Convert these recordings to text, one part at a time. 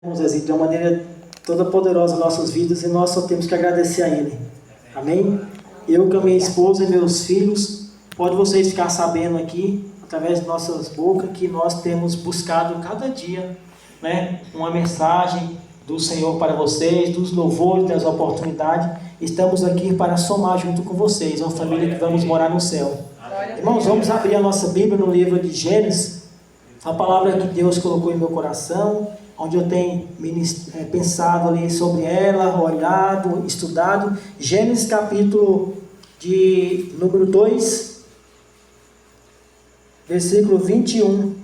Existe de uma maneira toda poderosa em nossas vidas e nós só temos que agradecer a Ele. Amém? Eu com a minha esposa e meus filhos, pode vocês ficar sabendo aqui, através de nossas bocas, que nós temos buscado cada dia, né, uma mensagem do Senhor para vocês, dos louvores, das oportunidades. Estamos aqui para somar junto com vocês, uma família que vamos morar no céu. Irmãos, vamos abrir a nossa Bíblia no livro de Gênesis, a palavra que Deus colocou em meu coração, onde eu tenho pensado ali sobre ela, olhado, estudado. Gênesis capítulo de número 2, versículo 21.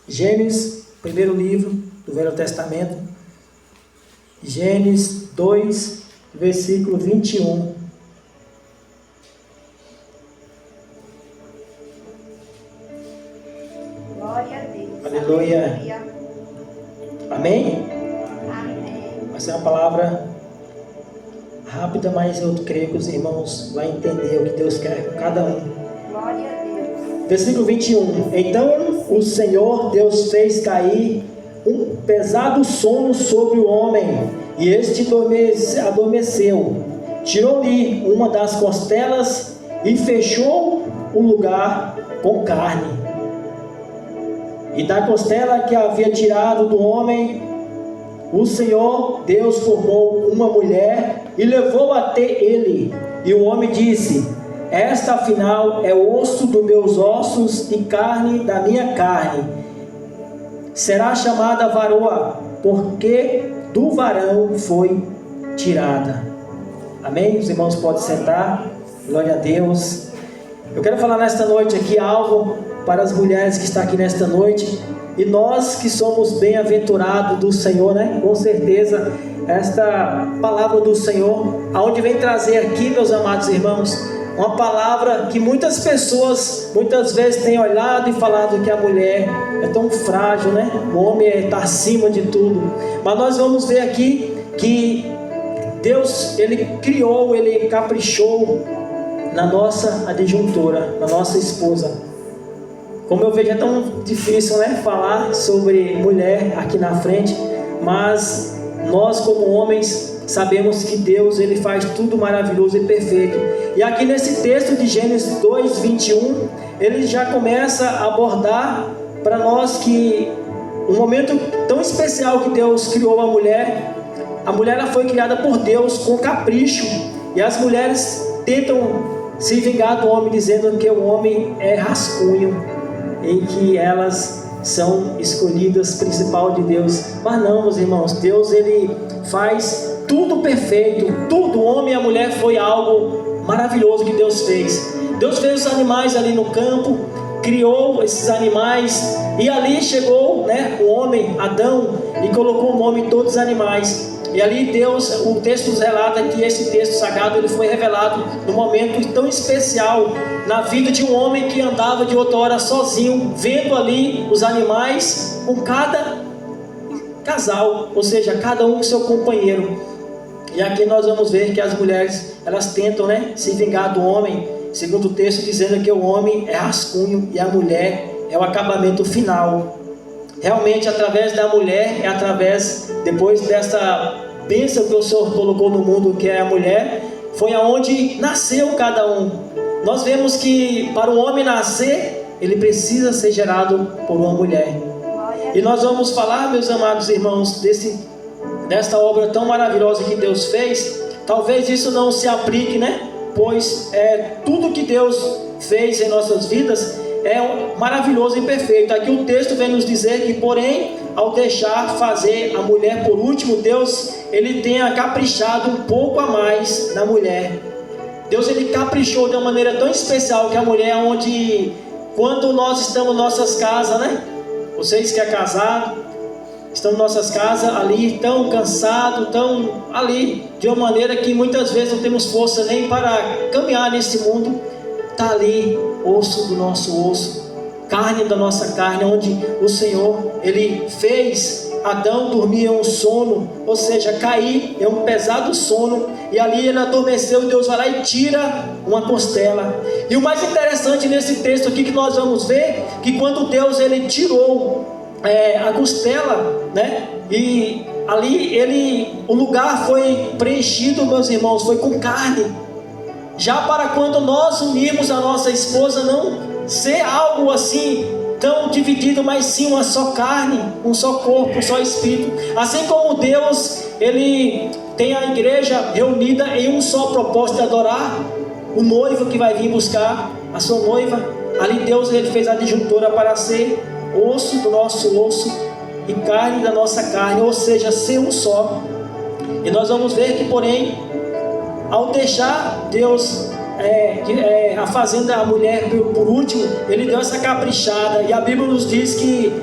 Gênesis, primeiro livro do Velho Testamento. Gênesis 2, versículo 21. Glória a Deus. Aleluia. Amém? Amém. Vai ser uma palavra rápida, mas eu creio que os irmãos vão entender o que Deus quer com cada um. Glória a Deus. Versículo 21. Então o Senhor Deus fez cair um pesado sono sobre o homem, e este adormeceu. Tirou-lhe uma das costelas e fechou o lugar com carne. E da costela que havia tirado do homem, o Senhor Deus formou uma mulher e levou até ele. E o homem disse: esta afinal é osso dos meus ossos e carne da minha carne. Será chamada varoa, porque do varão foi tirada. Amém? Os irmãos podem sentar. Glória a Deus. Eu quero falar nesta noite aqui algo para as mulheres que estão aqui nesta noite, e nós que somos bem-aventurados do Senhor, né? Com certeza, esta palavra do Senhor, aonde vem trazer aqui, meus amados irmãos, uma palavra que muitas pessoas, muitas vezes têm olhado e falado que a mulher é tão frágil, né? O homem está acima de tudo, mas nós vamos ver aqui que Deus, Ele criou, Ele caprichou na nossa adjuntora, na nossa esposa. Como eu vejo, é tão difícil, né, falar sobre mulher aqui na frente, mas nós como homens sabemos que Deus, Ele faz tudo maravilhoso e perfeito. E aqui nesse texto de Gênesis 2, 21, Ele já começa a abordar para nós que um momento tão especial que Deus criou a mulher ela foi criada por Deus com capricho, e as mulheres tentam se vingar do homem dizendo que o homem é rascunho, em que elas são escolhidas principal de Deus. Mas não, meus irmãos, Deus, Ele faz tudo perfeito, tudo, o homem e a mulher foi algo maravilhoso que Deus fez. Deus fez os animais ali no campo, criou esses animais, e ali chegou, né, o homem, Adão, e colocou o nome em todos os animais. E ali Deus, o texto nos relata que esse texto sagrado, ele foi revelado num momento tão especial na vida de um homem que andava de outra hora sozinho, vendo ali os animais com cada casal, ou seja, cada um com seu companheiro. E aqui nós vamos ver que as mulheres, elas tentam, né, se vingar do homem, segundo o texto dizendo que o homem é rascunho e a mulher é o acabamento final. Realmente, através da mulher, depois dessa bênção que o Senhor colocou no mundo, que é a mulher, foi aonde nasceu cada um. Nós vemos que para o homem nascer, ele precisa ser gerado por uma mulher. E nós vamos falar, meus amados irmãos, desta obra tão maravilhosa que Deus fez. Talvez isso não se aplique, né? Pois tudo que Deus fez em nossas vidas é maravilhoso e perfeito. Aqui o texto vem nos dizer que, porém, ao deixar fazer a mulher por último, Deus, Ele tenha caprichado um pouco a mais na mulher. Deus, Ele caprichou de uma maneira tão especial que a mulher, onde, quando nós estamos em nossas casas, né? Vocês que é casado, estão em nossas casas ali, tão cansados, tão ali, de uma maneira que muitas vezes não temos força nem para caminhar nesse mundo. Está ali, osso do nosso osso, carne da nossa carne, onde o Senhor, Ele fez Adão dormir em um sono, ou seja, cair em um pesado sono, e ali ele adormeceu, e Deus vai lá e tira uma costela. E o mais interessante nesse texto aqui que nós vamos ver, que quando Deus, Ele tirou a costela, né? E ali o lugar foi preenchido, meus irmãos, foi com carne. Já para quando nós unirmos a nossa esposa, não ser algo assim tão dividido, mas sim uma só carne, um só corpo, um só espírito. Assim como Deus, Ele tem a igreja reunida em um só propósito de adorar o noivo que vai vir buscar a sua noiva. Ali Deus, Ele fez a disjuntura para ser osso do nosso osso e carne da nossa carne, ou seja, ser um só. E nós vamos ver que, porém, ao deixar Deus a fazenda, a mulher por último, Ele deu essa caprichada. E a Bíblia nos diz que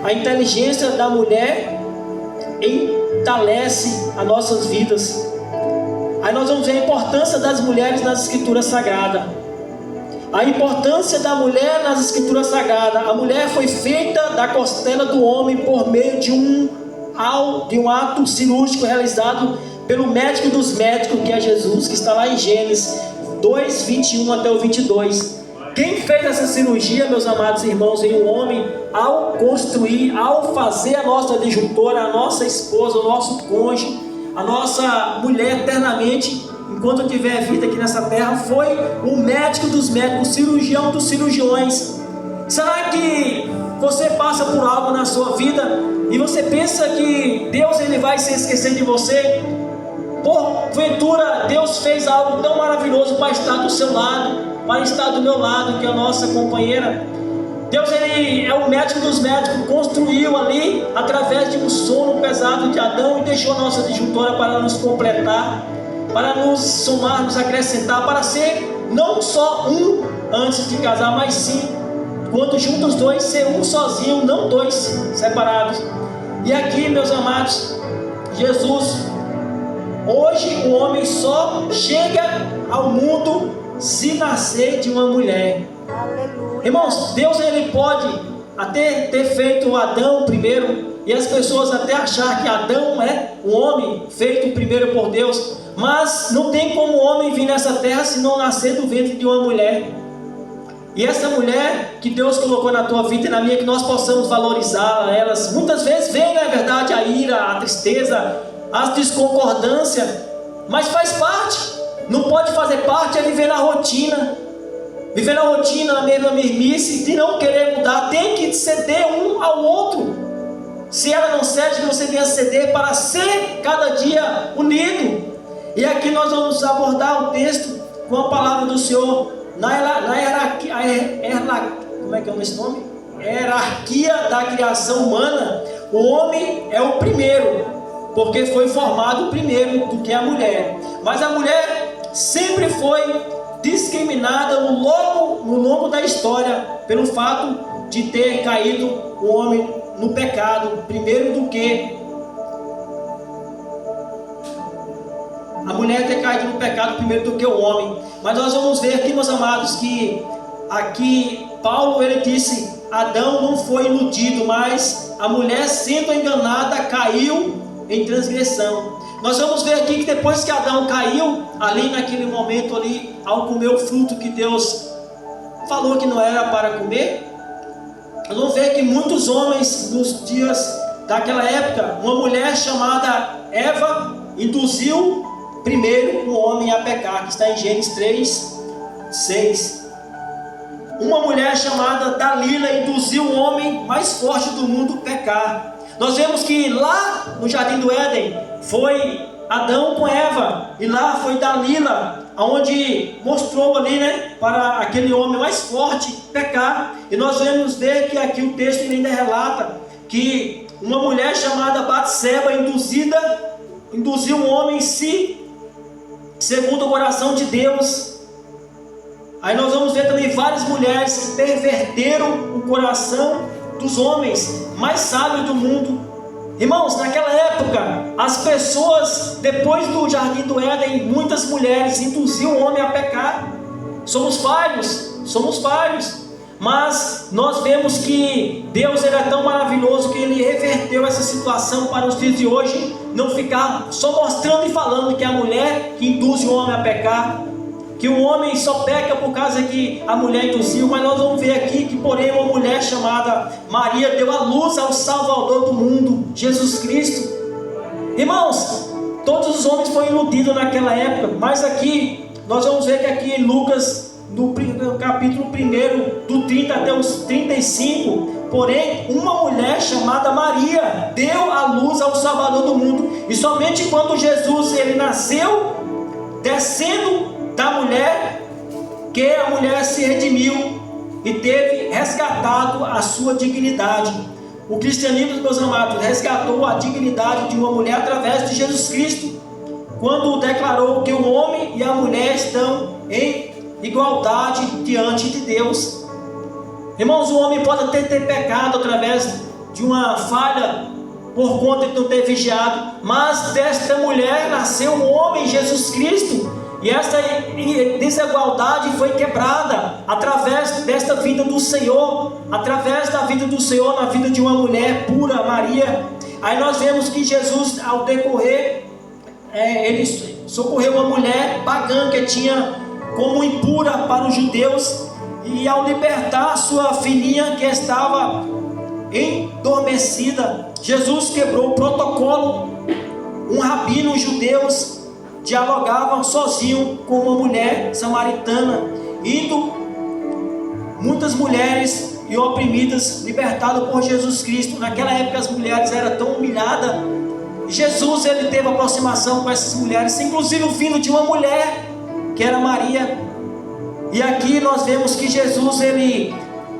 a inteligência da mulher entalece as nossas vidas. Aí nós vamos ver a importância das mulheres nas Escrituras Sagradas. A importância da mulher nas Escrituras Sagradas. A mulher foi feita da costela do homem por meio de um ato cirúrgico realizado pelo médico dos médicos, que é Jesus, que está lá em Gênesis 2, 21 até o 22. Quem fez essa cirurgia, meus amados irmãos, em um homem, ao construir, ao fazer a nossa disjuntora, a nossa esposa, o nosso cônjuge, a nossa mulher eternamente, enquanto tiver vida aqui nessa terra, foi o médico dos médicos, o cirurgião dos cirurgiões. Será que você passa por algo na sua vida e você pensa que Deus, Ele vai se esquecer de você? Porventura Deus fez algo tão maravilhoso para estar do seu lado, para estar do meu lado, que é a nossa companheira. Deus, Ele é o médico dos médicos, construiu ali através de um sono pesado de Adão e deixou a nossa disjuntora para nos completar, para nos somar, nos acrescentar, para ser não só um antes de casar, mas sim, quando juntos dois, ser um sozinho, não dois separados. E aqui, meus amados, Jesus, hoje o homem só chega ao mundo se nascer de uma mulher. Aleluia. Irmãos, Deus, Ele pode até ter feito Adão primeiro, e as pessoas até achar que Adão é um homem feito primeiro por Deus, mas não tem como o homem vir nessa terra se não nascer do ventre de uma mulher. E essa mulher que Deus colocou na tua vida e na minha, que nós possamos valorizá-la. Elas muitas vezes vem, na verdade, a ira, a tristeza, as desconcordâncias, mas faz parte. Não pode fazer parte é viver na rotina, na mesma mesmice, de não querer mudar. Tem que ceder um ao outro. Se ela não cede, que você venha ceder para ser cada dia unido. E aqui nós vamos abordar o texto com a palavra do Senhor na hierarquia, como é que é esse nome? Hierarquia da criação humana. O homem é o primeiro, porque foi formado primeiro do que a mulher. Mas a mulher sempre foi discriminada no longo da história, pelo fato de ter caído o homem no pecado, primeiro do que a mulher ter caído no pecado primeiro do que o homem. Mas nós vamos ver aqui, meus amados, que aqui Paulo, ele disse: Adão não foi iludido, mas a mulher, sendo enganada, caiu em transgressão. Nós vamos ver aqui que depois que Adão caiu, ali naquele momento ali, ao comer o fruto que Deus falou que não era para comer, nós vamos ver que muitos homens nos dias daquela época, uma mulher chamada Eva induziu primeiro o homem a pecar, que está em Gênesis 3, 6. Uma mulher chamada Dalila induziu o homem mais forte do mundo a pecar. Nós vemos que lá no Jardim do Éden foi Adão com Eva, e lá foi Dalila, onde mostrou ali, para aquele homem mais forte pecar. E nós vamos ver que aqui o texto ainda relata que uma mulher chamada Batseba induziu um homem segundo o coração de Deus. Aí nós vamos ver também várias mulheres que perverteram o coração dos homens mais sábios do mundo. Irmãos, naquela época, as pessoas, depois do Jardim do Éden, muitas mulheres induziam o homem a pecar. Somos falhos, mas nós vemos que Deus, Ele é tão maravilhoso que Ele reverteu essa situação para os dias de hoje, não ficar só mostrando e falando que é a mulher que induz o homem a pecar. que o homem só peca por causa que a mulher induziu, mas nós vamos ver aqui que, porém, uma mulher chamada Maria deu à luz ao Salvador do mundo, Jesus Cristo. Irmãos, todos os homens foram iludidos naquela época, mas aqui, nós vamos ver que aqui em Lucas, no capítulo 1, do 30 até os 35, porém, uma mulher chamada Maria deu à luz ao Salvador do mundo, e somente quando Jesus ele nasceu, descendo da mulher, que a mulher se redimiu e teve resgatado a sua dignidade. O cristianismo, meus amados, resgatou a dignidade de uma mulher através de Jesus Cristo, quando declarou que o homem e a mulher estão em igualdade diante de Deus. Irmãos, o homem pode até ter pecado através de uma falha por conta de não ter vigiado, mas desta mulher nasceu um homem, Jesus Cristo, e essa desigualdade foi quebrada através desta vida do Senhor, através da vida do Senhor na vida de uma mulher pura, Maria. Aí nós vemos que Jesus, ao decorrer, ele socorreu uma mulher pagã que tinha como impura para os judeus, e ao libertar sua filhinha que estava endormecida, Jesus quebrou o protocolo. Um rabino, os judeus dialogavam sozinho com uma mulher samaritana, indo muitas mulheres e oprimidas, libertadas por Jesus Cristo. Naquela época as mulheres eram tão humilhadas. Jesus ele teve aproximação com essas mulheres, inclusive o filho de uma mulher que era Maria. E aqui nós vemos que Jesus ele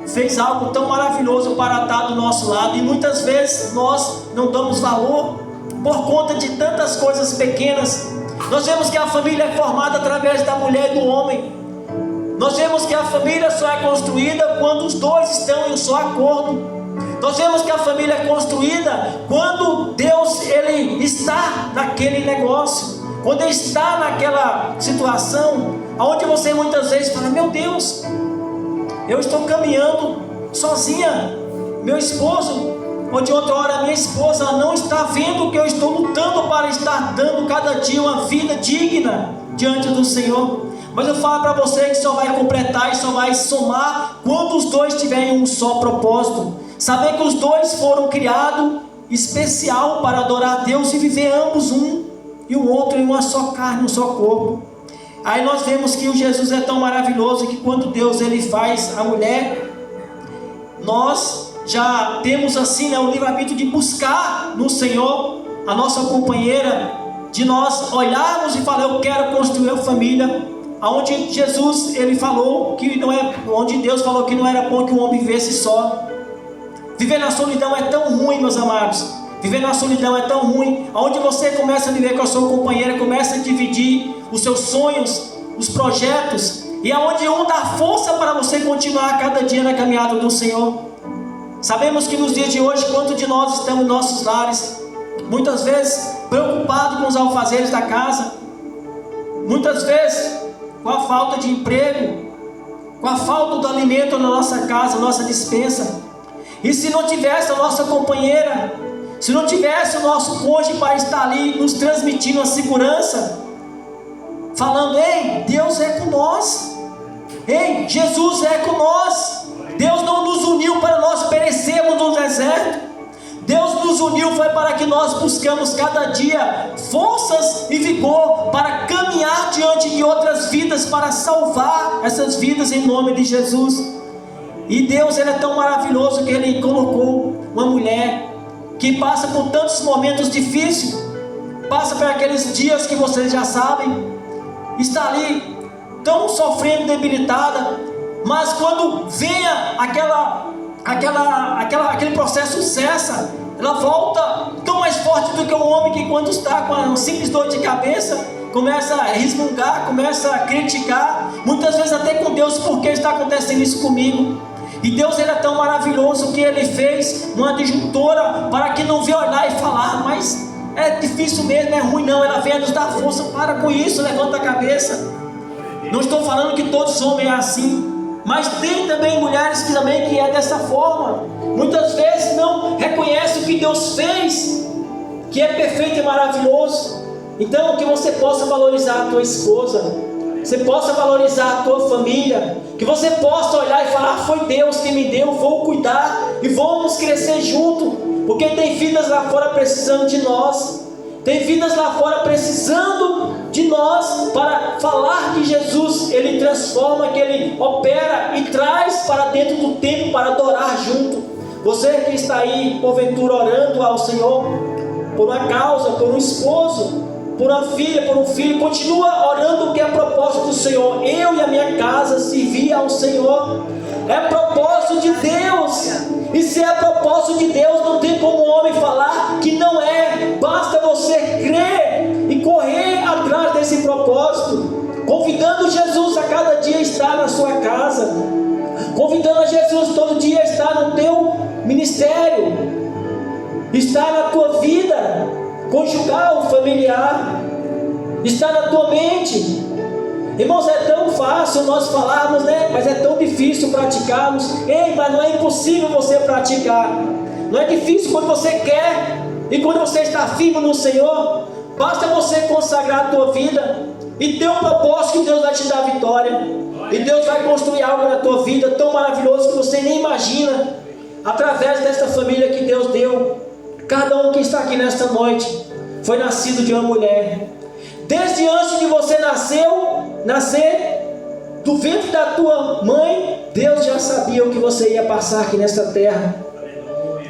fez algo tão maravilhoso para estar do nosso lado, e muitas vezes nós não damos valor por conta de tantas coisas pequenas. Nós vemos que a família é formada através da mulher e do homem. Nós vemos que a família só é construída quando os dois estão em um só acordo. Nós vemos que a família é construída quando Deus ele está naquele negócio, quando ele está naquela situação onde você muitas vezes fala: meu Deus, eu estou caminhando sozinha, meu esposo, ou de outra hora minha esposa não está vendo que eu estou lutando para estar dando cada dia uma vida digna diante do Senhor. Mas eu falo para você que só vai completar e só vai somar quando os dois tiverem um só propósito. Saber que os dois foram criados especial para adorar a Deus e viver ambos um e o outro em uma só carne, um só corpo. Aí nós vemos que o Jesus é tão maravilhoso que quando Deus ele faz a mulher, nós já temos assim, o livre-arbítrio de buscar no Senhor a nossa companheira, de nós olharmos e falar: eu quero construir uma família, aonde Jesus ele falou que não é, onde Deus falou que não era bom que o homem vivesse só. Viver na solidão é tão ruim, meus amados. Viver na solidão é tão ruim, aonde você começa a viver com a sua companheira, começa a dividir os seus sonhos, os projetos, e aonde um dá força para você continuar cada dia na caminhada do Senhor. Sabemos que nos dias de hoje, quanto de nós estamos em nossos lares, muitas vezes preocupados com os alfazeres da casa, muitas vezes com a falta de emprego, com a falta do alimento na nossa casa, nossa despensa. E se não tivesse a nossa companheira, se não tivesse o nosso cônjuge para estar ali nos transmitindo a segurança, falando: ei, Deus é com nós, ei, Jesus é com nós. Deus não nos uniu para nós perecermos no deserto. Deus nos uniu foi para que nós buscamos cada dia forças e vigor para caminhar diante de outras vidas, para salvar essas vidas em nome de Jesus. E Deus ele é tão maravilhoso que ele colocou uma mulher que passa por tantos momentos difíceis, passa por aqueles dias que vocês já sabem, está ali tão sofrendo, debilitada, mas quando venha aquele processo cessa, ela volta tão mais forte do que o homem, que quando está com uma simples dor de cabeça, começa a resmungar, começa a criticar, muitas vezes até com Deus: por que está acontecendo isso comigo? E Deus ele é tão maravilhoso que ele fez uma disjuntora para que não venha olhar e falar: mas é difícil mesmo, é ruim. Não, ela vem nos dar força. Para com isso, levanta a cabeça. Não estou falando que todos os homens é assim, mas tem também mulheres que também que é dessa forma. Muitas vezes não reconhece o que Deus fez, que é perfeito e maravilhoso. Então que você possa valorizar a tua esposa, você possa valorizar a tua família, que você possa olhar e falar: foi Deus que me deu, vou cuidar e vamos crescer junto, porque tem vidas lá fora precisando de nós, tem vidas lá fora precisando de nós para falar que Jesus, Ele transforma, que Ele opera e traz para dentro do templo para adorar junto. Você que está aí, porventura, orando ao Senhor por uma causa, por um esposo, por uma filha, por um filho, continua orando, que é propósito do Senhor. Eu e a minha casa servir ao Senhor, é propósito de Deus. E se é propósito de Deus, não tem como o homem falar que não é. Basta você crer e correr atrás desse propósito, convidando Jesus a cada dia a estar na sua casa, convidando a Jesus todo dia a estar no teu ministério, estar na tua vida conjugal, familiar, está na tua mente. Irmãos, é tão fácil nós falarmos, né? Mas é tão difícil praticarmos. Ei, mas não é impossível você praticar. Não é difícil quando você quer e quando você está firme no Senhor. Basta você consagrar a tua vida e ter um propósito, que Deus vai te dar vitória. E Deus vai construir algo na tua vida tão maravilhoso que você nem imagina, através desta família que Deus deu. Cada um que está aqui nesta noite foi nascido de uma mulher. Desde antes de você nascer do ventre da tua mãe, Deus já sabia o que você ia passar aqui nesta terra.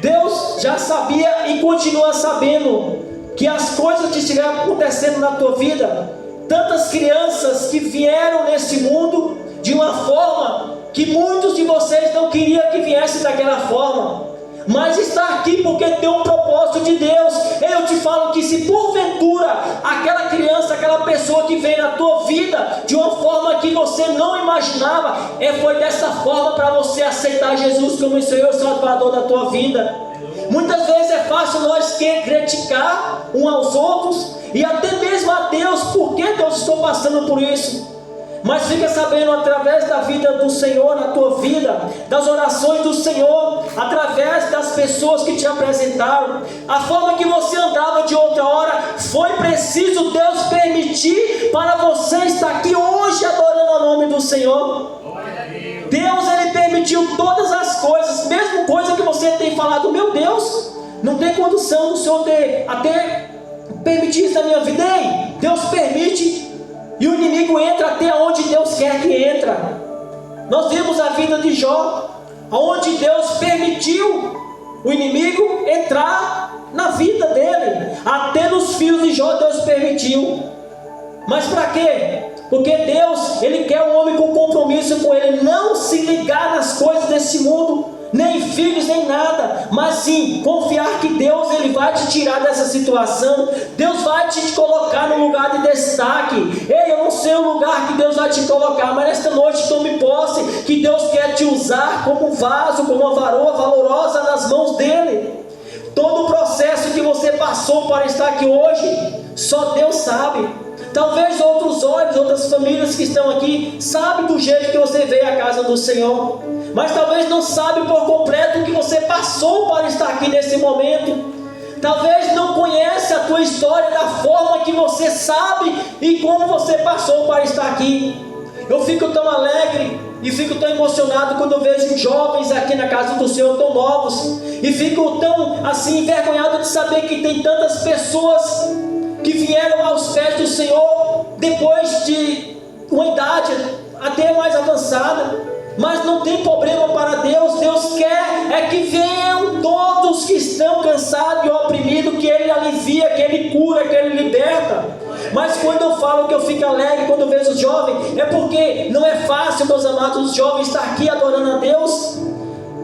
Deus já sabia e continua sabendo que as coisas que estiverem acontecendo na tua vida, tantas crianças que vieram nesse mundo de uma forma que muitos de vocês não queriam que viesse daquela forma, mas está aqui porque tem um propósito de Deus. Eu te falo que se porventura aquela criança, aquela pessoa que veio na tua vida de uma forma que você não imaginava, foi dessa forma para você aceitar Jesus como o Senhor e Salvador da tua vida. Muitas vezes é fácil nós criticar uns aos outros e até mesmo a Deus, por que Deus estou passando por isso? Mas fica sabendo, através da vida do Senhor na tua vida, das orações do Senhor, através das pessoas que te apresentaram, a forma que você andava de outra hora, foi preciso Deus permitir para você estar aqui hoje adorando o nome do Senhor. Deus, Ele permitiu todas as coisas, mesmo coisa que você tem falado: meu Deus, não tem condição do Senhor ter até permitir isso na minha vida. Ei, Deus permite. E o inimigo entra até onde Deus quer que entra. Nós vimos a vida de Jó, onde Deus permitiu o inimigo entrar na vida dele. Até nos filhos de Jó Deus permitiu. Mas para quê? Porque Deus, Ele quer um homem com compromisso com Ele, não se ligar nas coisas desse mundo, nem filhos, nem nada, mas sim confiar que Deus, Ele vai te tirar dessa situação. Deus vai te colocar no lugar de destaque. Ei, eu não sei o lugar que Deus vai te colocar, mas nesta noite tome posse que Deus quer te usar como um vaso, como uma varoa valorosa nas mãos dEle. Todo o processo que você passou para estar aqui hoje, só Deus sabe. Talvez outros olhos, outras famílias que estão aqui, sabem do jeito que você veio à casa do Senhor, mas talvez não sabe por completo o que você passou para estar aqui nesse momento. Talvez não conhece a tua história da forma que você sabe e como você passou para estar aqui. Eu fico tão alegre e fico tão emocionado quando eu vejo jovens aqui na casa do Senhor tão novos, e fico tão assim envergonhado de saber que tem tantas pessoas que vieram aos pés do Senhor depois de uma idade até mais avançada, mas não tem problema para Deus. Deus quer que venham todos que estão cansados e oprimidos, que Ele alivia, que Ele cura, que Ele liberta. Mas quando eu falo que eu fico alegre quando eu vejo os jovens, é porque não é fácil, meus amados, os jovens estar aqui adorando a Deus.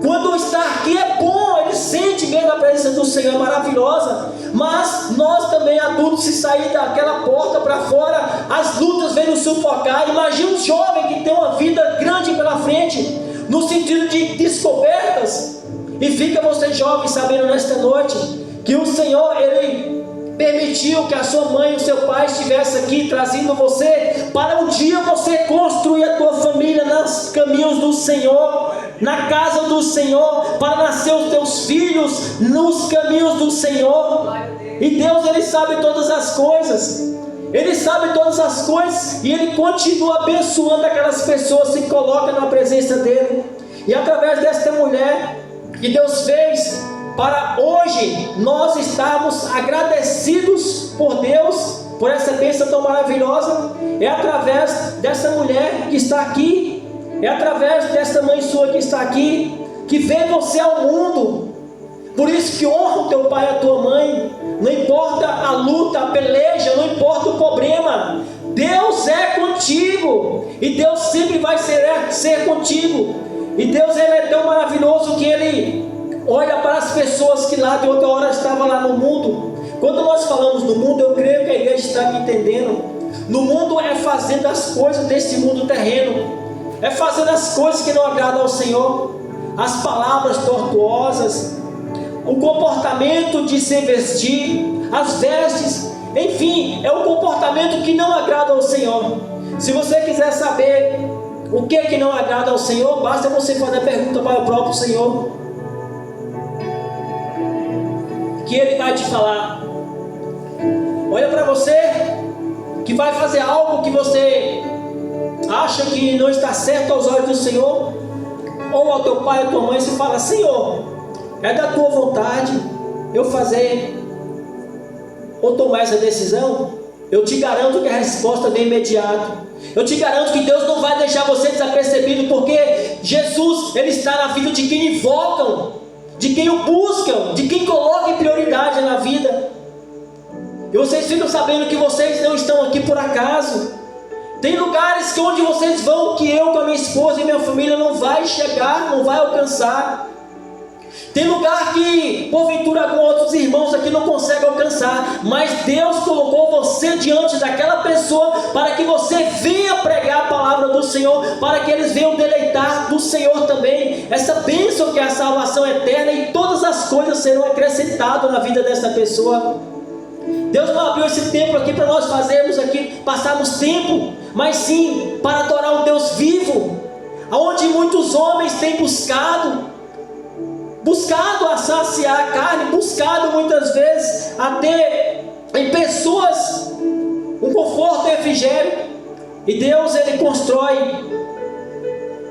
Quando está aqui é bom, ele sente mesmo a presença do Senhor, é maravilhosa. Mas nós também, adultos, se sair daquela porta para fora, as lutas vêm nos sufocar. Imagina um jovem que tem uma vida grande pela frente, no sentido de descobertas. E fica você jovem sabendo nesta noite que o Senhor, Ele permitiu que a sua mãe e o seu pai estivessem aqui, trazendo você para um dia você construir a tua família nos caminhos do Senhor, na casa do Senhor, para nascer os teus filhos nos caminhos do Senhor. E Deus, Ele sabe todas as coisas. Ele sabe todas as coisas e Ele continua abençoando aquelas pessoas, se coloca na presença dEle. E através desta mulher que Deus fez para hoje nós estarmos agradecidos por Deus, por essa bênção tão maravilhosa, é através dessa mulher que está aqui, é através dessa mãe sua que está aqui, que vê você ao mundo. Por isso que honra o teu pai e a tua mãe. Não importa a luta, a peleja, não importa o problema, Deus é contigo, e Deus sempre vai ser contigo. E Deus, Ele é tão maravilhoso que Ele olha para as pessoas que lá de outra hora estavam lá no mundo. Quando nós falamos do mundo, eu creio que a igreja está me entendendo. No mundo é fazendo as coisas desse mundo terreno, é fazendo as coisas que não agradam ao Senhor, as palavras tortuosas, o comportamento de se vestir, as vestes, enfim, é um comportamento que não agrada ao Senhor. Se você quiser saber o que não agrada ao Senhor, basta você fazer a pergunta para o próprio Senhor, que Ele vai te falar. Olha para você que vai fazer algo que você acha que não está certo aos olhos do Senhor, ou ao teu pai ou tua mãe, você fala: Senhor, é da tua vontade eu fazer ou tomar essa decisão? Eu te garanto que a resposta vem imediata. Eu te garanto que Deus não vai deixar você desapercebido, porque Jesus, Ele está na vida de quem invocam, de quem o buscam, de quem coloca em prioridade na vida. E vocês ficam sabendo que vocês não estão aqui por acaso. Tem lugares que onde vocês vão que eu com a minha esposa e minha família não vai chegar, não vai alcançar. Tem lugar que porventura alguns outros irmãos aqui não conseguem alcançar, mas Deus colocou você diante daquela pessoa para que você venha pregar a palavra do Senhor, para que eles venham deleitar do Senhor também essa bênção que é a salvação eterna, e todas as coisas serão acrescentadas na vida dessa pessoa. Deus não abriu esse templo aqui para nós fazermos aqui, passarmos tempo, mas sim para adorar um Deus vivo, aonde muitos homens têm buscado a saciar a carne, buscado muitas vezes a ter em pessoas um conforto e refrigério. E Deus, Ele constrói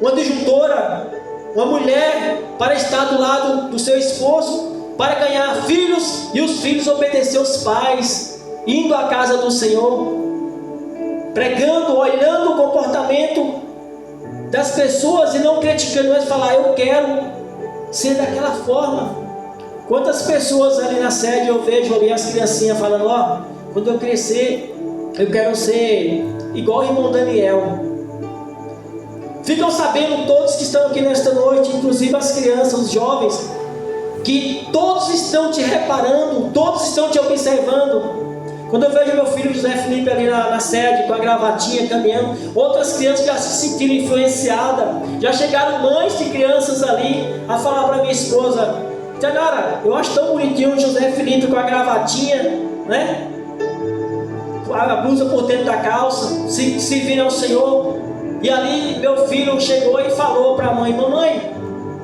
uma disjuntora, uma mulher para estar do lado do seu esposo, para ganhar filhos, e os filhos obedecer aos pais, indo à casa do Senhor, pregando, olhando o comportamento das pessoas e não criticando, mas falar: eu quero ser daquela forma. Quantas pessoas ali na sede eu vejo ali as criancinhas falando: ó, quando eu crescer eu quero ser igual o irmão Daniel. Ficam sabendo todos que estão aqui nesta noite, inclusive as crianças, os jovens, que todos estão te reparando, todos estão te observando. Quando eu vejo meu filho José Felipe ali na sede, com a gravatinha, caminhando, outras crianças já se sentiram influenciadas. Já chegaram mães de crianças ali a falar para minha esposa: Tiagara, eu acho tão bonitinho o José Felipe com a gravatinha, né? A blusa por dentro da calça, servindo ao Senhor. E ali meu filho chegou e falou para a mãe: mamãe,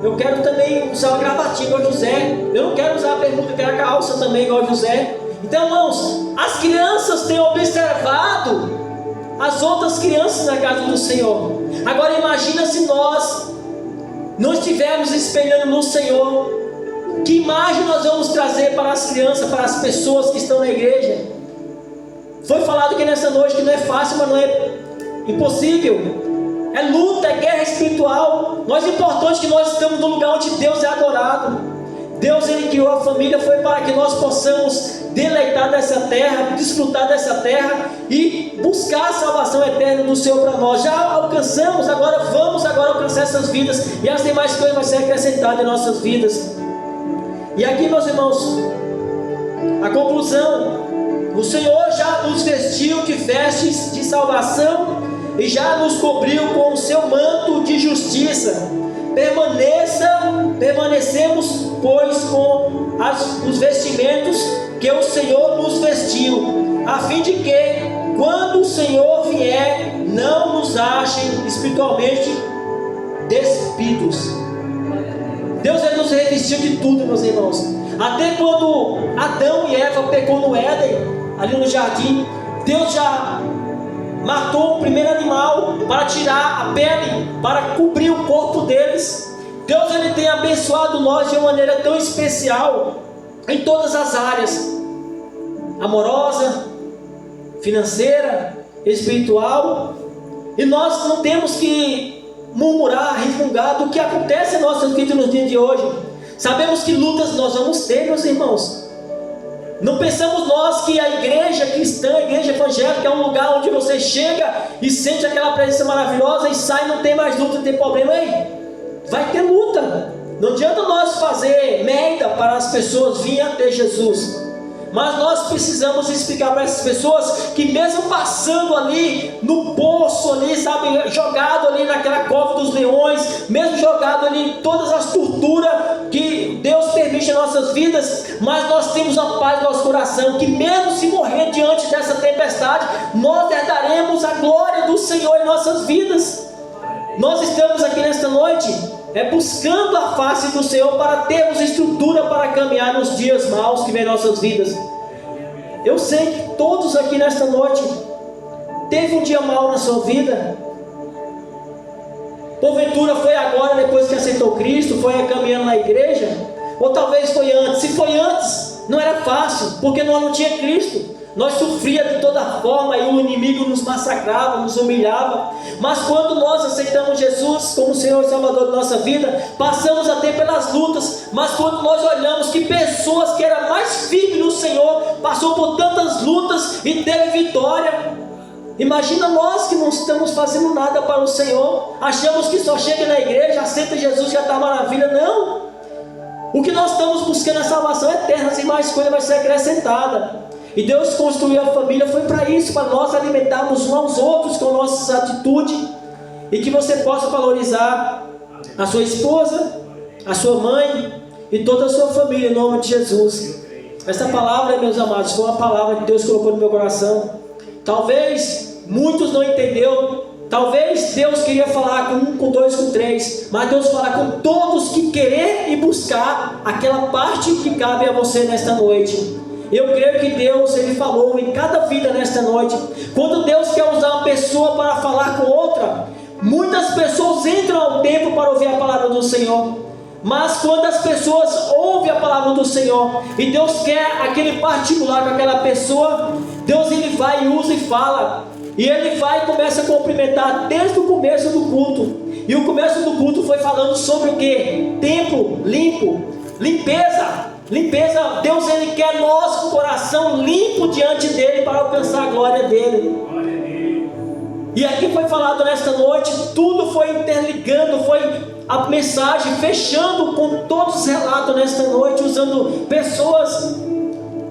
eu quero também usar uma gravatinha igual o José. Eu não quero usar a bermuda, eu quero a calça também igual o José. Então, irmãos, as crianças têm observado as outras crianças na casa do Senhor. Agora imagina se nós não estivermos espelhando no Senhor. Que imagem nós vamos trazer para as crianças, para as pessoas que estão na igreja? Foi falado aqui nessa noite que não é fácil, mas não é impossível. É luta, é guerra espiritual. Mas o importante é que nós estamos no lugar onde Deus é adorado. Deus, Ele criou a família, foi para que nós possamos deleitar dessa terra, desfrutar dessa terra e buscar a salvação eterna do Senhor para nós. Já alcançamos, vamos alcançar essas vidas, e as demais coisas vão ser acrescentadas em nossas vidas. E aqui, meus irmãos, a conclusão: o Senhor já nos vestiu de vestes de salvação e já nos cobriu com o seu manto de justiça. Permanecemos, pois, com os vestimentos que o Senhor nos vestiu, a fim de que, quando o Senhor vier, não nos achem espiritualmente despidos. Deus, Ele nos revestiu de tudo, meus irmãos. Até quando Adão e Eva pecou no Éden, ali no jardim, Deus já matou o primeiro animal para tirar a pele, para cobrir o corpo deles. Deus ele tem abençoado nós de uma maneira tão especial em todas as áreas: amorosa, financeira, espiritual. E nós não temos que murmurar, resmungar do que acontece em nossas vidas nos dias de hoje. Sabemos que lutas nós vamos ter, meus irmãos. Não pensamos nós que a igreja cristã, a igreja evangélica é um lugar onde você chega e sente aquela presença maravilhosa e sai, não tem mais luta, não tem problema. Ei, vai ter luta. Não adianta nós fazer merda para as pessoas virem até Jesus. Mas nós precisamos explicar para essas pessoas que mesmo passando ali no poço ali, sabe, jogado ali naquela cova dos leões, mesmo jogado ali em todas as torturas que Deus permite em nossas vidas, mas nós temos a paz no nosso coração, que mesmo se morrer diante dessa tempestade, nós herdaremos a glória do Senhor em nossas vidas. Nós estamos aqui nesta noite buscando a face do Senhor para termos estrutura para caminhar nos dias maus que vem em nossas vidas. Eu sei que todos aqui nesta noite teve um dia mau na sua vida. Porventura foi agora, depois que aceitou Cristo, foi caminhando na igreja, ou talvez foi antes. Se foi antes, não era fácil, porque nós não tinha Cristo. Nós sofríamos de toda forma e o inimigo nos massacrava, nos humilhava. Mas quando nós aceitamos Jesus como Senhor e Salvador da nossa vida, passamos a ter pelas lutas. Mas quando nós olhamos que pessoas que eram mais firmes no Senhor passou por tantas lutas e teve vitória, imagina nós que não estamos fazendo nada para o Senhor. Achamos que só chega na igreja, aceita Jesus, já está maravilha. Não! O que nós estamos buscando é a salvação eterna, e mais coisa vai ser acrescentada. E Deus construiu a família, foi para isso, para nós alimentarmos uns aos outros com nossas atitudes, e que você possa valorizar a sua esposa, a sua mãe e toda a sua família, em nome de Jesus. Essa palavra, meus amados, foi uma palavra que Deus colocou no meu coração. Talvez muitos não entenderam, talvez Deus queria falar com um, com dois, com três, mas Deus fala com todos que querer e buscar aquela parte que cabe a você nesta noite. Eu creio que Deus, Ele falou em cada vida nesta noite. Quando Deus quer usar uma pessoa para falar com outra, muitas pessoas entram ao templo para ouvir a palavra do Senhor. Mas quando as pessoas ouvem a palavra do Senhor e Deus quer aquele particular com aquela pessoa, Deus ele vai e usa e fala. E Ele vai e começa a cumprimentar desde o começo do culto. E o começo do culto foi falando sobre o que? Templo limpo, limpeza. Limpeza. Deus ele quer nós com o coração limpo diante dele para alcançar a glória dele. E aqui foi falado nesta noite, tudo foi interligando, foi a mensagem fechando com todos os relatos nesta noite, usando pessoas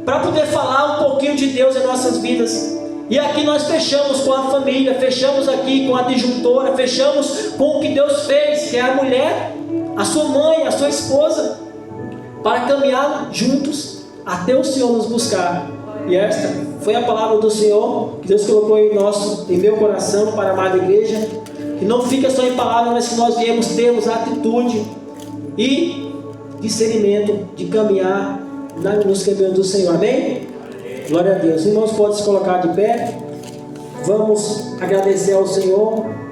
para poder falar um pouquinho de Deus em nossas vidas. E aqui nós fechamos com a família, fechamos aqui com a disjuntora, fechamos com o que Deus fez, que é a mulher, a sua mãe, a sua esposa, para caminhar juntos até o Senhor nos buscar. E esta foi a palavra do Senhor que Deus colocou em meu coração para a amada igreja. Que não fica só em palavras, mas que nós viemos termos atitude e discernimento de caminhar nos caminhos do Senhor. Amém? Glória a Deus. Irmãos, podem se colocar de pé. Vamos agradecer ao Senhor.